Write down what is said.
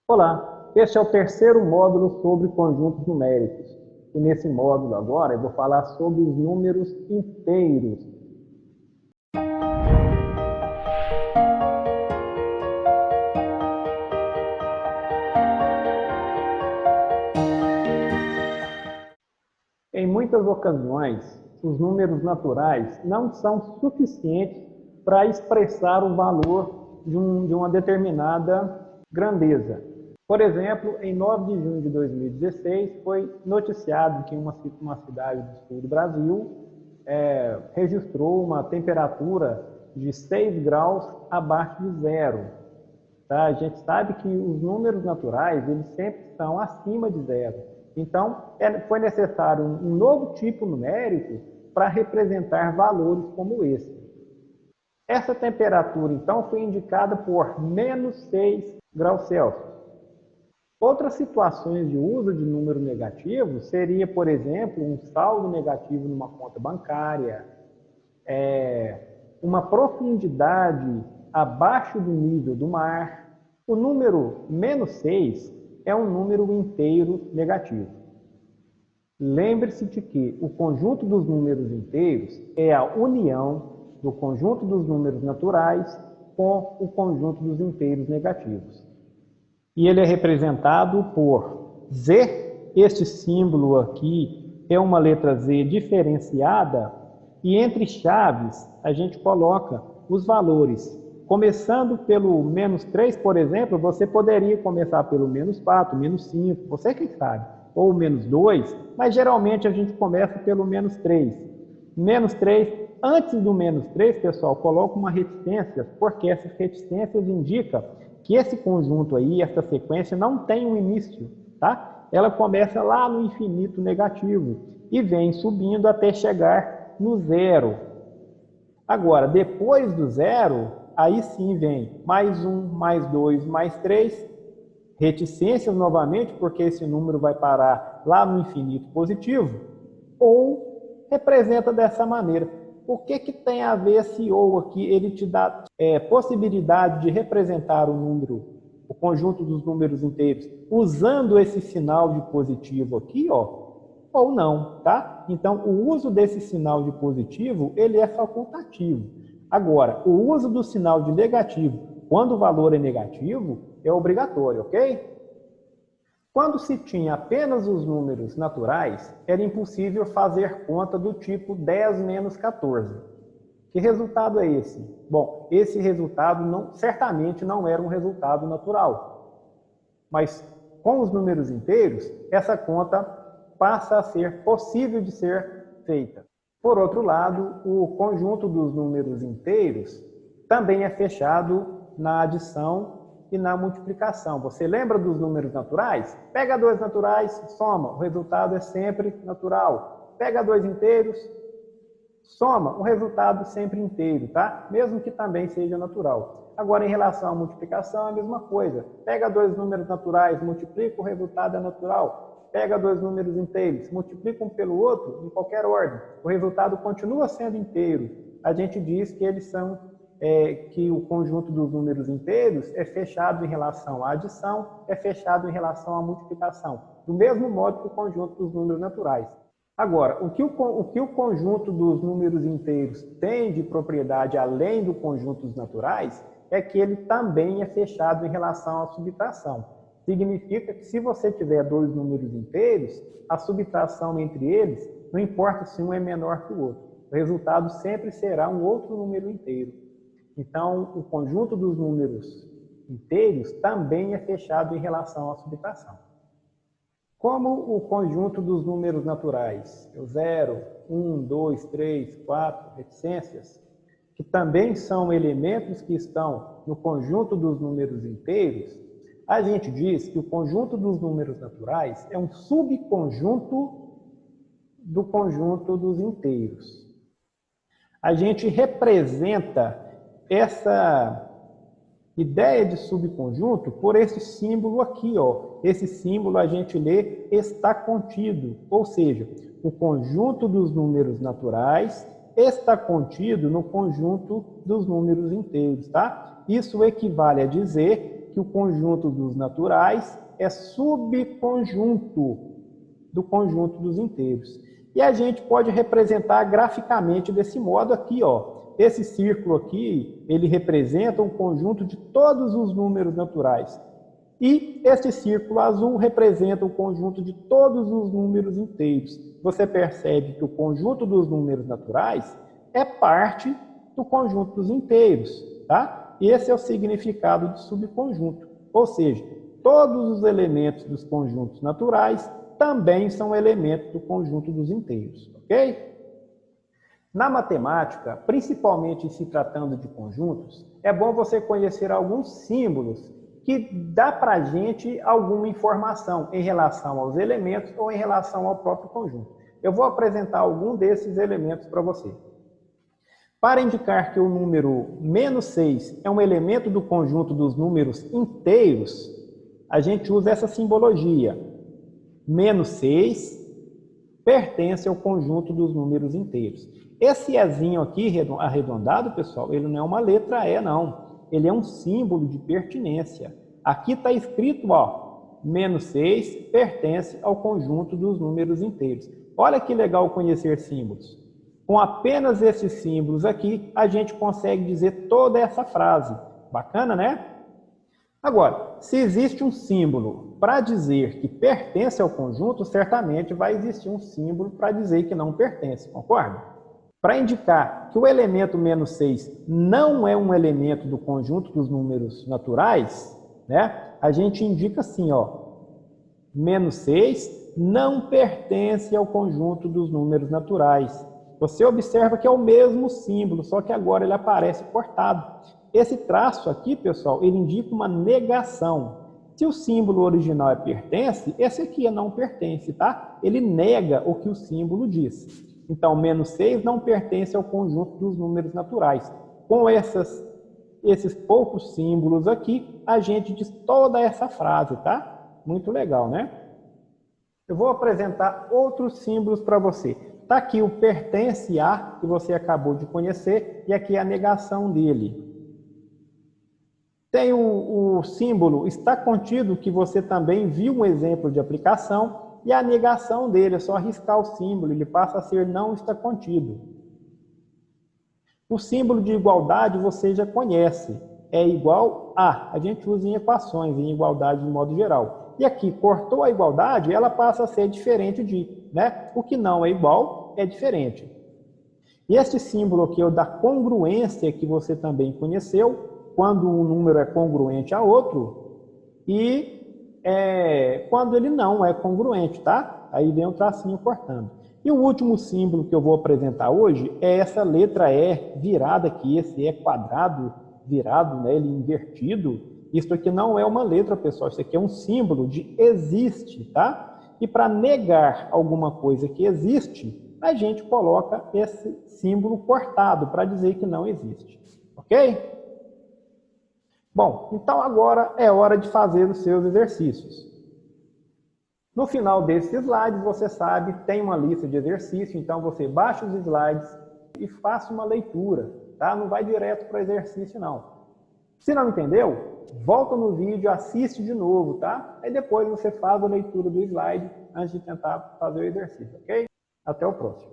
Olá, este é o terceiro módulo sobre conjuntos numéricos. E nesse módulo agora eu vou falar sobre os números inteiros. Em muitas ocasiões, os números naturais não são suficientes para expressar o valor de uma determinada grandeza. Por exemplo, em 9 de junho de 2016, foi noticiado que uma cidade do sul do Brasil registrou uma temperatura de 6 graus abaixo de zero. Tá? A gente sabe que os números naturais eles sempre estão acima de zero. Então, foi necessário um novo tipo numérico para representar valores como esse. Essa temperatura, então, foi indicada por menos 6 graus Celsius. Outras situações de uso de número negativo seria, por exemplo, um saldo negativo numa conta bancária, uma profundidade abaixo do nível do mar. O número menos 6 é um número inteiro negativo. Lembre-se de que o conjunto dos números inteiros é a união do conjunto dos números naturais com o conjunto dos inteiros negativos. E ele é representado por Z. Este símbolo aqui é uma letra Z diferenciada e entre chaves a gente coloca os valores. Começando pelo menos 3, por exemplo, você poderia começar pelo menos 4, menos 5, você que sabe, ou menos 2, mas geralmente a gente começa pelo menos 3. Menos 3, antes do menos 3, pessoal, coloca uma reticência, porque essas reticências indicam que esse conjunto aí, essa sequência, não tem um início, tá? Ela começa lá no infinito negativo e vem subindo até chegar no zero. Agora, depois do zero, aí sim vem mais 1, mais 2, mais 3, reticências novamente, porque esse número vai parar lá no infinito positivo, ou representa dessa maneira. O que tem a ver esse ou aqui? Ele te dá possibilidade de representar o número, o conjunto dos números inteiros, usando esse sinal de positivo aqui, ó, ou não, tá? Então, o uso desse sinal de positivo, ele é facultativo. Agora, o uso do sinal de negativo, quando o valor é negativo, é obrigatório, ok? Quando se tinha apenas os números naturais, era impossível fazer conta do tipo 10 menos 14. Que resultado é esse? Bom, esse resultado certamente não era um resultado natural. Mas com os números inteiros, essa conta passa a ser possível de ser feita. Por outro lado, o conjunto dos números inteiros também é fechado na adição e na multiplicação. Você lembra dos números naturais? Pega dois naturais, soma, o resultado é sempre natural. Pega dois inteiros, soma, o resultado sempre inteiro, tá? Mesmo que também seja natural. Agora, em relação à multiplicação, é a mesma coisa. Pega dois números naturais, multiplica, o resultado é natural. Pega dois números inteiros, multiplica um pelo outro, em qualquer ordem. O resultado continua sendo inteiro. A gente diz que eles são que o conjunto dos números inteiros é fechado em relação à adição, é fechado em relação à multiplicação, do mesmo modo que o conjunto dos números naturais. Agora, o que o conjunto dos números inteiros tem de propriedade além do conjunto dos naturais é que ele também é fechado em relação à subtração. Significa que se você tiver dois números inteiros, a subtração entre eles, não importa se um é menor que o outro, o resultado sempre será um outro número inteiro. Então, o conjunto dos números inteiros também é fechado em relação à subtração. Como o conjunto dos números naturais, o 0, 1, 2, 3, 4, reticências, que também são elementos que estão no conjunto dos números inteiros, a gente diz que o conjunto dos números naturais é um subconjunto do conjunto dos inteiros. A gente representa essa ideia de subconjunto por esse símbolo aqui, ó. Esse símbolo a gente lê está contido, ou seja, o conjunto dos números naturais está contido no conjunto dos números inteiros, tá? Isso equivale a dizer que o conjunto dos naturais é subconjunto do conjunto dos inteiros. E a gente pode representar graficamente desse modo aqui, ó. Esse círculo aqui, ele representa um conjunto de todos os números naturais. E este círculo azul representa o conjunto de todos os números inteiros. Você percebe que o conjunto dos números naturais é parte do conjunto dos inteiros, tá? Esse é o significado de subconjunto. Ou seja, todos os elementos dos conjuntos naturais também são elementos do conjunto dos inteiros, ok? Na matemática, principalmente se tratando de conjuntos, é bom você conhecer alguns símbolos que dá para a gente alguma informação em relação aos elementos ou em relação ao próprio conjunto. Eu vou apresentar algum desses elementos para você. Para indicar que o número menos 6 é um elemento do conjunto dos números inteiros, a gente usa essa simbologia. Menos 6 pertence ao conjunto dos números inteiros. Esse Ezinho aqui, arredondado, pessoal, ele não é uma letra E, não. Ele é um símbolo de pertinência. Aqui está escrito, ó, menos 6 pertence ao conjunto dos números inteiros. Olha que legal conhecer símbolos. Com apenas esses símbolos aqui, a gente consegue dizer toda essa frase. Bacana, né? Agora, se existe um símbolo para dizer que pertence ao conjunto, certamente vai existir um símbolo para dizer que não pertence, concorda? Para indicar que o elemento menos 6 não é um elemento do conjunto dos números naturais, né? A gente indica assim, ó, menos 6 não pertence ao conjunto dos números naturais. Você observa que é o mesmo símbolo, só que agora ele aparece cortado. Esse traço aqui, pessoal, ele indica uma negação. Se o símbolo original é pertence, esse aqui é não pertence, tá? Ele nega o que o símbolo diz. Então, menos 6 não pertence ao conjunto dos números naturais. Com esses poucos símbolos aqui, a gente diz toda essa frase, tá? Muito legal, né? Eu vou apresentar outros símbolos para você. Está aqui o pertence a, que você acabou de conhecer, e aqui a negação dele. Tem o símbolo está contido, que você também viu um exemplo de aplicação, e a negação dele, é só riscar o símbolo, ele passa a ser não está contido. O símbolo de igualdade você já conhece, é igual a gente usa em equações, em igualdade de modo geral. E aqui, cortou a igualdade, ela passa a ser diferente de, né? O que não é igual é diferente. E este símbolo aqui é o da congruência, que você também conheceu, quando um número é congruente a outro, e quando ele não é congruente, tá? Aí vem o tracinho cortando. E o último símbolo que eu vou apresentar hoje é essa letra E virada aqui, esse E quadrado virado, né, ele invertido. Isso aqui não é uma letra, pessoal, isso aqui é um símbolo de existe, tá? E para negar alguma coisa que existe, a gente coloca esse símbolo cortado para dizer que não existe, ok? Bom, então agora é hora de fazer os seus exercícios. No final desses slides, você sabe, tem uma lista de exercícios, então você baixa os slides e faça uma leitura, tá? Não vai direto para o exercício, não. Se não entendeu, volta no vídeo, assiste de novo, tá? Aí depois você faz a leitura do slide antes de tentar fazer o exercício, ok? Até o próximo.